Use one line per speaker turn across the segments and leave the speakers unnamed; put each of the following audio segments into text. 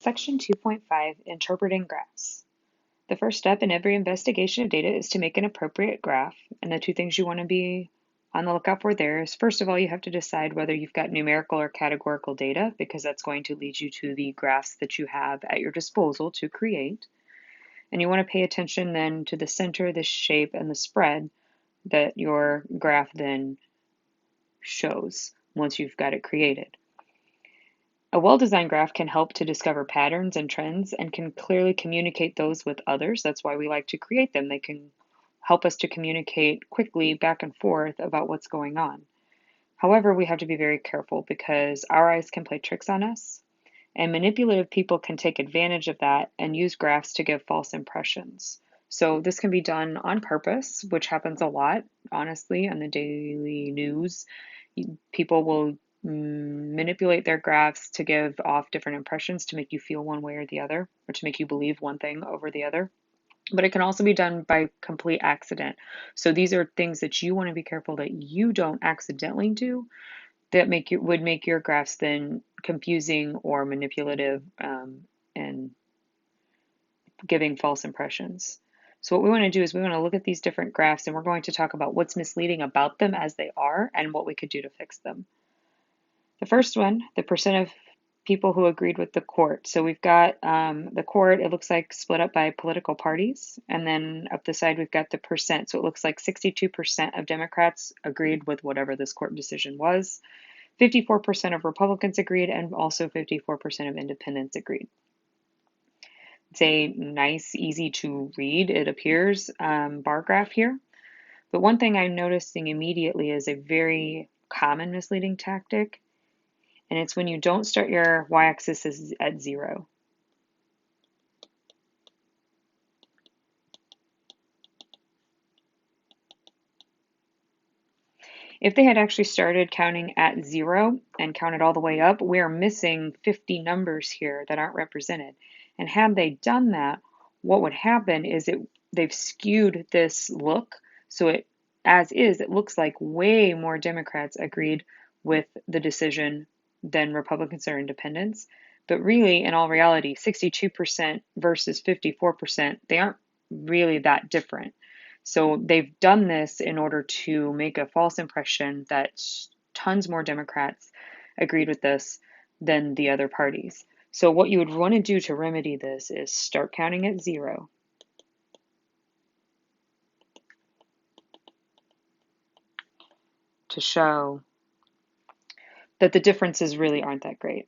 Section 2.5, Interpreting Graphs. The first step in every investigation of data is to make an appropriate graph, and the two things you want to be on the lookout for there is, first of all, you have to decide whether you've got numerical or categorical data, because that's going to lead you to the graphs that you have at your disposal to create. And you want to pay attention then to the center, the shape, and the spread that your graph then shows once you've got it created. A well-designed graph can help to discover patterns and trends and can clearly communicate those with others. That's why we like to create them. They can help us to communicate quickly back and forth about what's going on. However, we have to be very careful because our eyes can play tricks on us, and manipulative people can take advantage of that and use graphs to give false impressions. So this can be done on purpose, which happens a lot, honestly, in the daily news. People will manipulate their graphs to give off different impressions to make you feel one way or the other, or to make you believe one thing over the other. But it can also be done by complete accident. So these are things that you want to be careful that you don't accidentally do that would make your graphs then confusing or manipulative and giving false impressions. So what we want to do is we want to look at these different graphs and we're going to talk about what's misleading about them as they are and what we could do to fix them. The first one, the percent of people who agreed with the court. So we've got the court, it looks like split up by political parties. And then up the side, we've got the percent. So it looks like 62% of Democrats agreed with whatever this court decision was. 54% of Republicans agreed, and also 54% of independents agreed. It's a nice, easy to read, it appears, bar graph here. But one thing I'm noticing immediately is a very common misleading tactic, and it's when you don't start your y-axis at 0. If they had actually started counting at 0 and counted all the way up, we're missing 50 numbers here that aren't represented. And had they done that, what would happen is they've skewed this look, so it looks like way more Democrats agreed with the decision than Republicans or independents. But really, in all reality, 62% versus 54%, they aren't really that different. So they've done this in order to make a false impression that tons more Democrats agreed with this than the other parties. So what you would want to do to remedy this is start counting at 0. To show that the differences really aren't that great.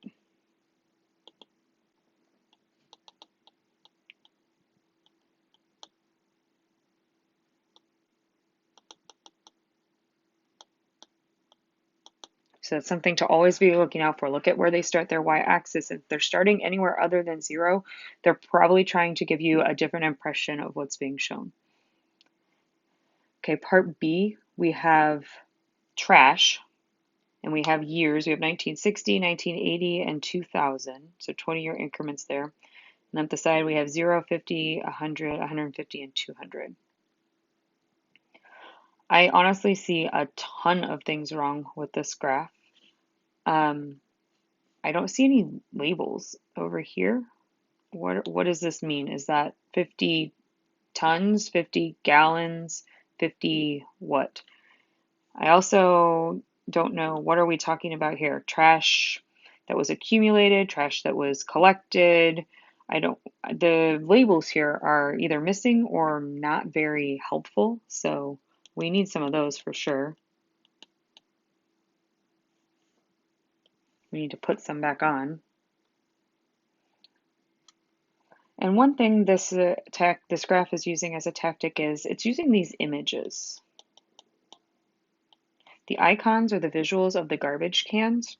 So that's something to always be looking out for. Look at where they start their y-axis. If they're starting anywhere other than 0, they're probably trying to give you a different impression of what's being shown. Okay, part B, we have trash, and we have years. We have 1960, 1980, and 2000, so 20-year increments there. And up the side, we have 0, 50, 100, 150, and 200. I honestly see a ton of things wrong with this graph. I don't see any labels over here. What does this mean? Is that 50 tons, 50 gallons, 50 what? I also don't know, what are we talking about here? Trash that was accumulated, trash that was collected. The labels here are either missing or not very helpful, so we need some of those for sure. We need to put some back on. And one thing this graph is using as a tactic is it's using these images. The icons or the visuals of the garbage cans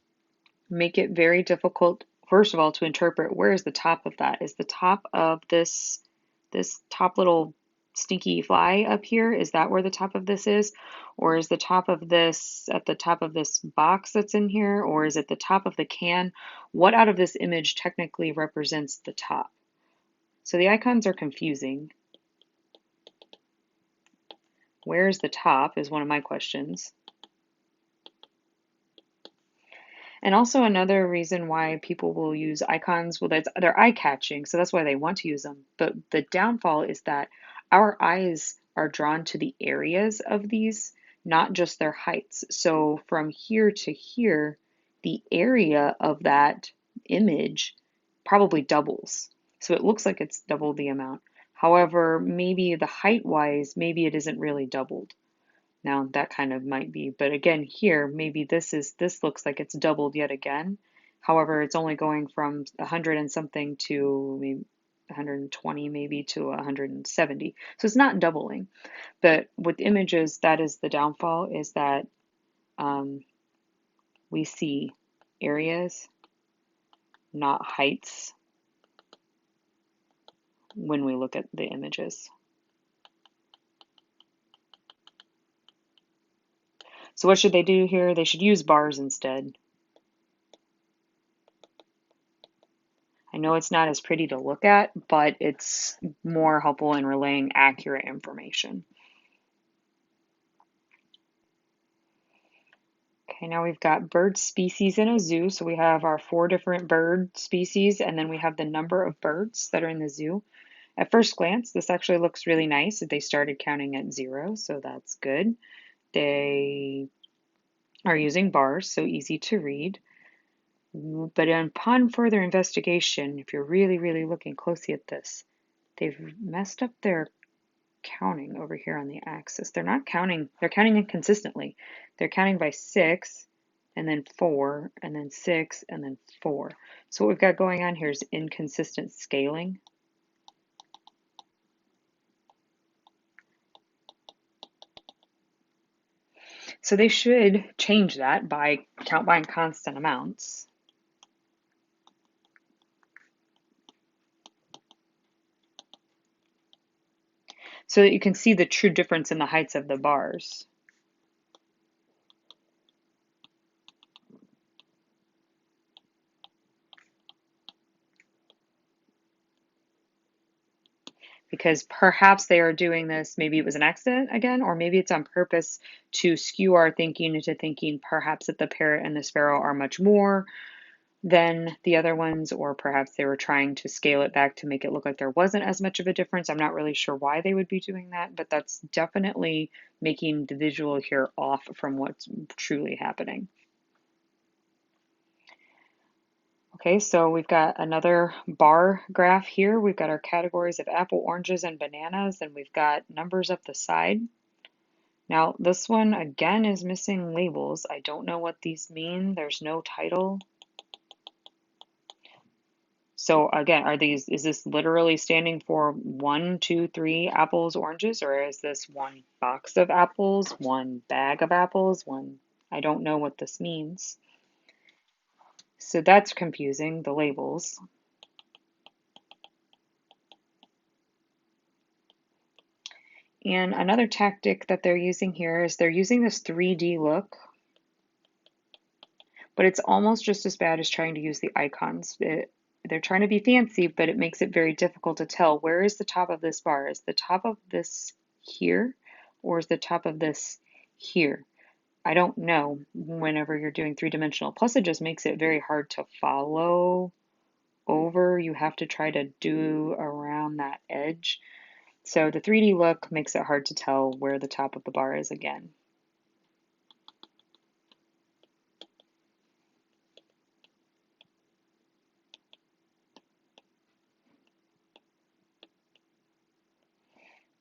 make it very difficult, first of all, to interpret where is the top of that. Is the top of this top little stinky fly up here, is that where the top of this is? Or is the top of this at the top of this box that's in here? Or is it the top of the can? What out of this image technically represents the top? So the icons are confusing. Where is the top is one of my questions. And also another reason why people will use icons, well, they're eye-catching, so that's why they want to use them. But the downfall is that our eyes are drawn to the areas of these, not just their heights. So from here to here, the area of that image probably doubles. So it looks like it's double the amount. However, maybe the height-wise, maybe it isn't really doubled. Now that kind of might be, but again here, maybe this looks like it's doubled yet again. However, it's only going from 100 and something to maybe 120 maybe to 170. So it's not doubling. But with images, that is the downfall, is that um, we see areas, not heights, when we look at the images. So what should they do here? They should use bars instead. I know it's not as pretty to look at, but it's more helpful in relaying accurate information. Okay, now we've got bird species in a zoo. So we have our 4 different bird species, and then we have the number of birds that are in the zoo. At first glance, this actually looks really nice. They started counting at 0, so that's good. They are using bars, so easy to read. But upon further investigation, if you're really, really looking closely at this, they've messed up their counting over here on the axis. They're not counting, they're counting inconsistently. They're counting by 6 and then 4 and then 6 and then 4. So what we've got going on here is inconsistent scaling. So they should change that by count by constant amounts. So that you can see the true difference in the heights of the bars. Because perhaps they are doing this, maybe it was an accident again, or maybe it's on purpose to skew our thinking into thinking perhaps that the parrot and the sparrow are much more than the other ones, or perhaps they were trying to scale it back to make it look like there wasn't as much of a difference. I'm not really sure why they would be doing that, but that's definitely making the visual here off from what's truly happening. Okay, so we've got another bar graph here. We've got our categories of apple, oranges, and bananas, and we've got numbers up the side. Now, this one again is missing labels. I don't know what these mean. There's no title. So again, is this literally standing for 1, 2, 3 apples, oranges, or is this one box of apples, one bag of apples, one, I don't know what this means. So that's confusing, the labels. And another tactic that they're using here is they're using this 3D look, but it's almost just as bad as trying to use the icons. They're trying to be fancy, but it makes it very difficult to tell where is the top of this bar. Is the top of this here, or is the top of this here? I don't know whenever you're doing 3-dimensional. Plus, it just makes it very hard to follow over. You have to try to do around that edge. So the 3D look makes it hard to tell where the top of the bar is again.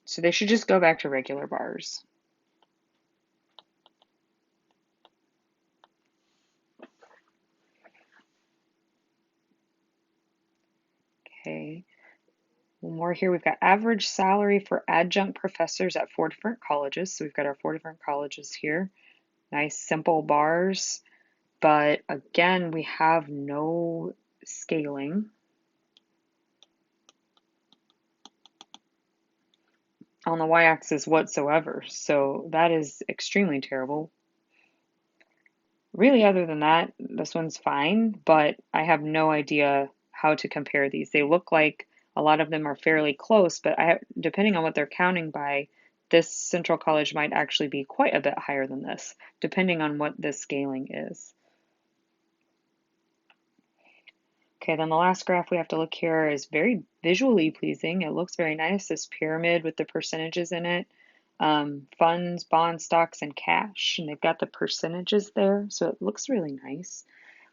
So they should just go back to regular bars. Okay. One more here. We've got average salary for adjunct professors at 4 different colleges. So we've got our 4 different colleges here. Nice simple bars. But again, we have no scaling on the y-axis whatsoever. So that is extremely terrible. Really, other than that, this one's fine, but I have no idea how to compare these. They look like a lot of them are fairly close, but depending on what they're counting by, this Central College might actually be quite a bit higher than this, depending on what this scaling is. Okay, then the last graph we have to look here is very visually pleasing. It looks very nice, this pyramid with the percentages in it. Funds, bonds, stocks, and cash, and they've got the percentages there, so it looks really nice.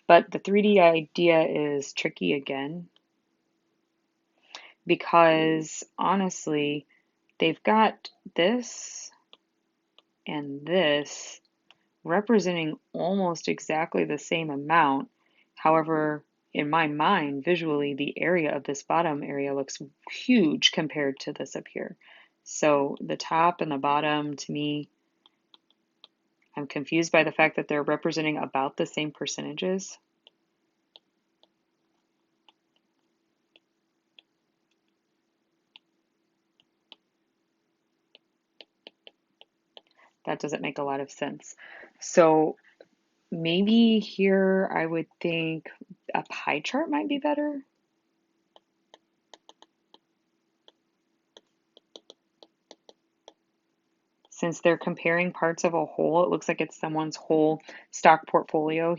But the 3D idea is tricky again because honestly, they've got this and this representing almost exactly the same amount. However, in my mind, visually, the area of this bottom area looks huge compared to this up here. So the top and the bottom, to me, I'm confused by the fact that they're representing about the same percentages. That doesn't make a lot of sense. So maybe here I would think a pie chart might be better. Since they're comparing parts of a whole, it looks like it's someone's whole stock portfolio